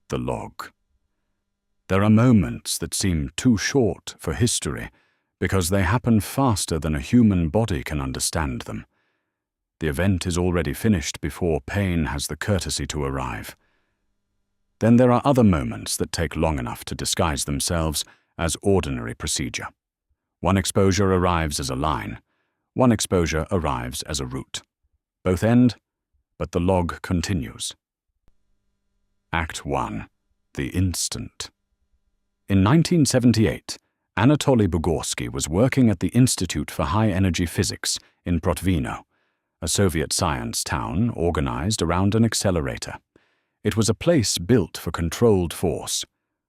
the log. There are moments that seem too short for history because they happen faster than a human body can understand them. The event is already finished before pain has the courtesy to arrive. Then there are other moments that take long enough to disguise themselves as ordinary procedure. One exposure arrives as a line. One exposure arrives as a route. Both end, but the log continues. Act 1. The Instant. In 1978, Anatoli Bugorski was working at the Institute for High-Energy Physics in Protvino, a Soviet science town organized around an accelerator. It was a place built for controlled force.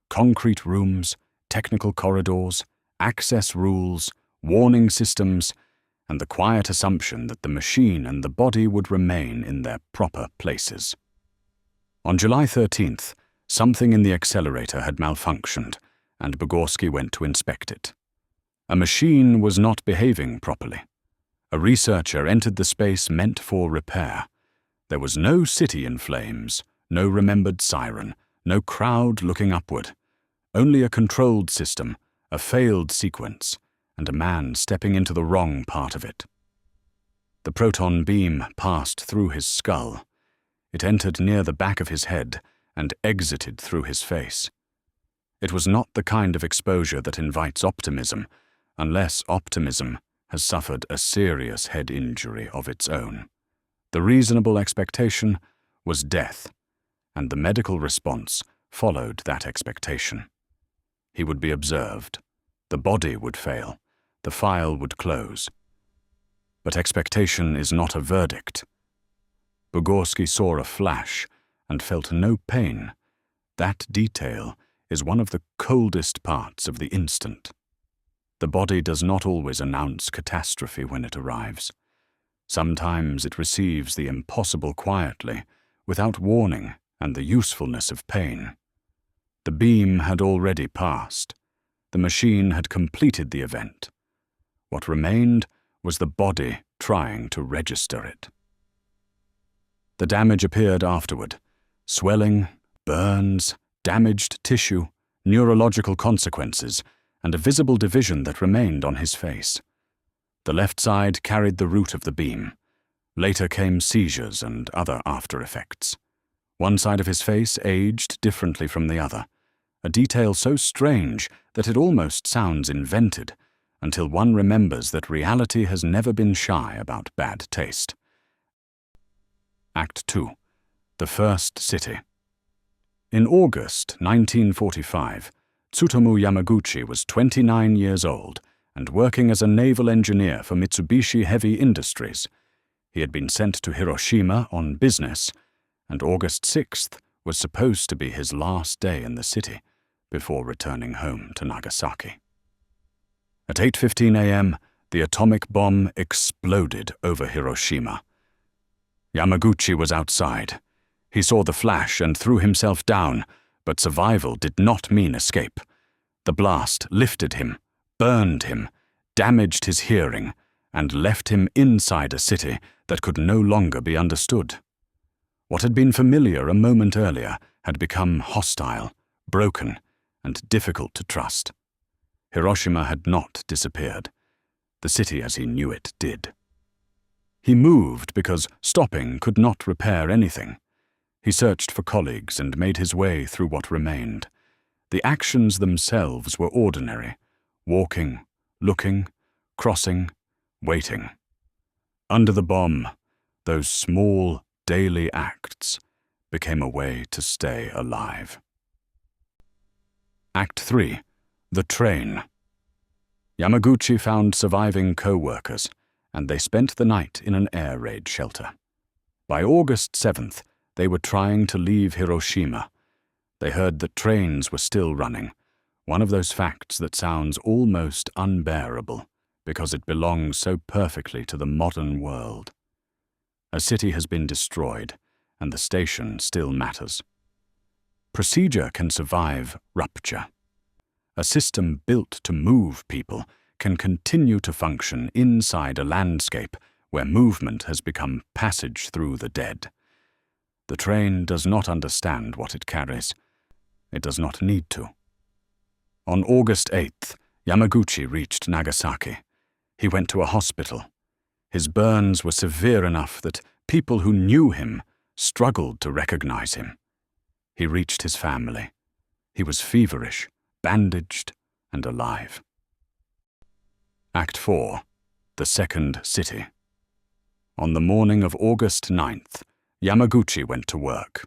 Concrete rooms, technical corridors, access rules, warning systems, and the quiet assumption that the machine and the body would remain in their proper places. On July 13th, something in the accelerator had malfunctioned, and Bugorski went to inspect it. A machine was not behaving properly. A researcher entered the space meant for repair. There was no city in flames, no remembered siren, no crowd looking upward. Only a controlled system, a failed sequence, and a man stepping into the wrong part of it. The proton beam passed through his skull. It entered near the back of his head and exited through his face. It was not the kind of exposure that invites optimism, unless optimism has suffered a serious head injury of its own. The reasonable expectation was death, and the medical response followed that expectation. He would be observed. The body would fail. The file would close. But expectation is not a verdict. Bugorski saw a flash and felt no pain. That detail is one of the coldest parts of the instant. The body does not always announce catastrophe when it arrives. Sometimes it receives the impossible quietly, without warning and the usefulness of pain. The beam had already passed. The machine had completed the event. What remained was the body trying to register it. The damage appeared afterward. Swelling, burns, damaged tissue, neurological consequences, and a visible division that remained on his face. The left side carried the root of the beam. Later came seizures and other after-effects. One side of his face aged differently from the other, a detail so strange that it almost sounds invented, until one remembers that reality has never been shy about bad taste. Act 2. The First City. In August 1945, Tsutomu Yamaguchi was 29 years old and working as a naval engineer for Mitsubishi Heavy Industries. He had been sent to Hiroshima on business, and August 6th was supposed to be his last day in the city before returning home to Nagasaki. At 8:15 a.m., the atomic bomb exploded over Hiroshima. Yamaguchi was outside. He saw the flash and threw himself down, but survival did not mean escape. The blast lifted him, burned him, damaged his hearing, and left him inside a city that could no longer be understood. What had been familiar a moment earlier had become hostile, broken, and difficult to trust. Hiroshima had not disappeared. The city as he knew it did. He moved because stopping could not repair anything. He searched for colleagues and made his way through what remained. The actions themselves were ordinary: walking, looking, crossing, waiting. Under the bomb, those small, daily acts became a way to stay alive. Act 3. The Train. Yamaguchi found surviving co-workers, and they spent the night in an air raid shelter. By August 7th, they were trying to leave Hiroshima. They heard that trains were still running, one of those facts that sounds almost unbearable because it belongs so perfectly to the modern world. A city has been destroyed, and the station still matters. Procedure can survive rupture. A system built to move people can continue to function inside a landscape where movement has become passage through the dead. The train does not understand what it carries. It does not need to. On August 8th, Yamaguchi reached Nagasaki. He went to a hospital. His burns were severe enough that people who knew him struggled to recognize him. He reached his family. He was feverish, bandaged, and alive. Act 4. The Second City. On the morning of August 9th, Yamaguchi went to work.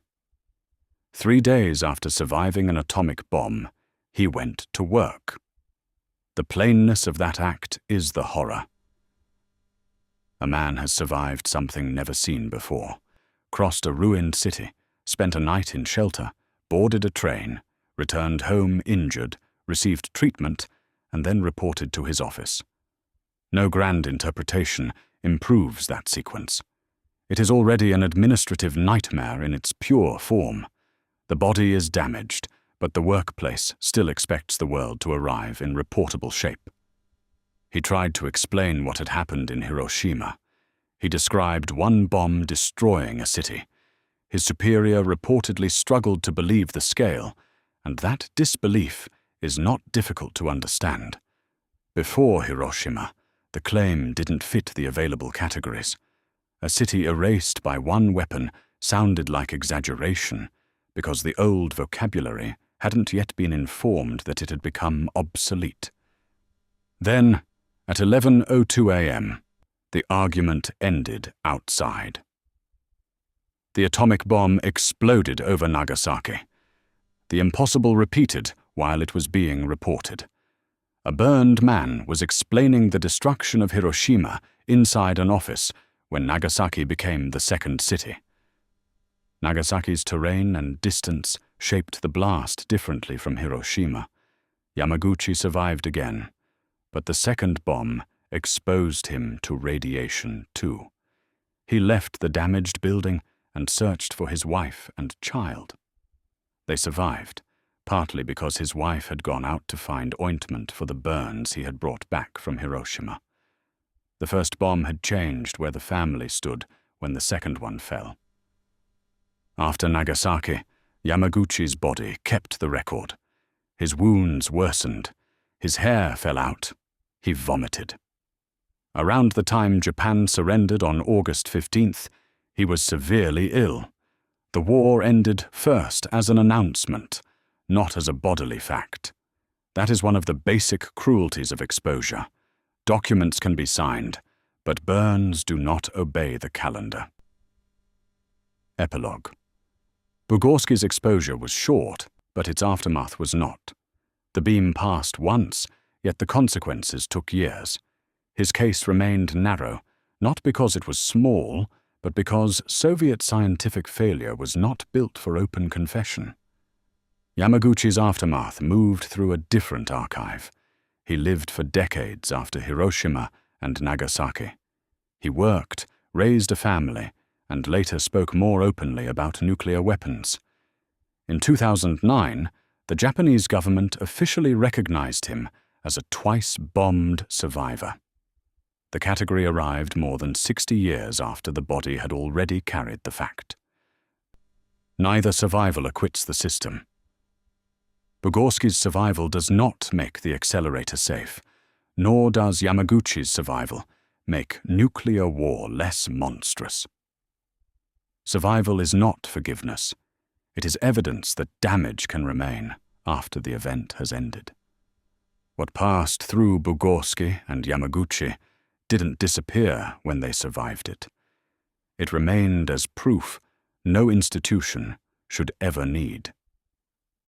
3 days after surviving an atomic bomb, he went to work. The plainness of that act is the horror. A man has survived something never seen before, crossed a ruined city, spent a night in shelter, boarded a train, returned home injured, received treatment, and then reported to his office. No grand interpretation improves that sequence. It is already an administrative nightmare in its pure form. The body is damaged, but the workplace still expects the world to arrive in reportable shape. He tried to explain what had happened in Hiroshima. He described one bomb destroying a city. His superior reportedly struggled to believe the scale, and that disbelief is not difficult to understand. Before Hiroshima, the claim didn't fit the available categories. A city erased by one weapon sounded like exaggeration, because the old vocabulary hadn't yet been informed that it had become obsolete. Then, at 11:02 a.m., the argument ended outside. The atomic bomb exploded over Nagasaki. The impossible repeated while it was being reported. A burned man was explaining the destruction of Hiroshima inside an office when Nagasaki became the second city. Nagasaki's terrain and distance shaped the blast differently from Hiroshima. Yamaguchi survived again, but the second bomb exposed him to radiation too. He left the damaged building and searched for his wife and child. They survived, partly because his wife had gone out to find ointment for the burns he had brought back from Hiroshima. The first bomb had changed where the family stood when the second one fell. After Nagasaki, Yamaguchi's body kept the record. His wounds worsened. His hair fell out. He vomited. Around the time Japan surrendered on August 15th, he was severely ill. The war ended first as an announcement, not as a bodily fact. That is one of the basic cruelties of exposure. Documents can be signed, but burns do not obey the calendar. Epilogue. Bugorski's exposure was short, but its aftermath was not. The beam passed once, yet the consequences took years. His case remained narrow, not because it was small, but because Soviet scientific failure was not built for open confession. Yamaguchi's aftermath moved through a different archive. He lived for decades after Hiroshima and Nagasaki. He worked, raised a family, and later spoke more openly about nuclear weapons. In 2009, the Japanese government officially recognized him as a twice-bombed survivor. The category arrived more than 60 years after the body had already carried the fact. Neither survival acquits the system. Bugorski's survival does not make the accelerator safe, nor does Yamaguchi's survival make nuclear war less monstrous. Survival is not forgiveness. It is evidence that damage can remain after the event has ended. What passed through Bugorski and Yamaguchi didn't disappear when they survived it. It remained as proof no institution should ever need.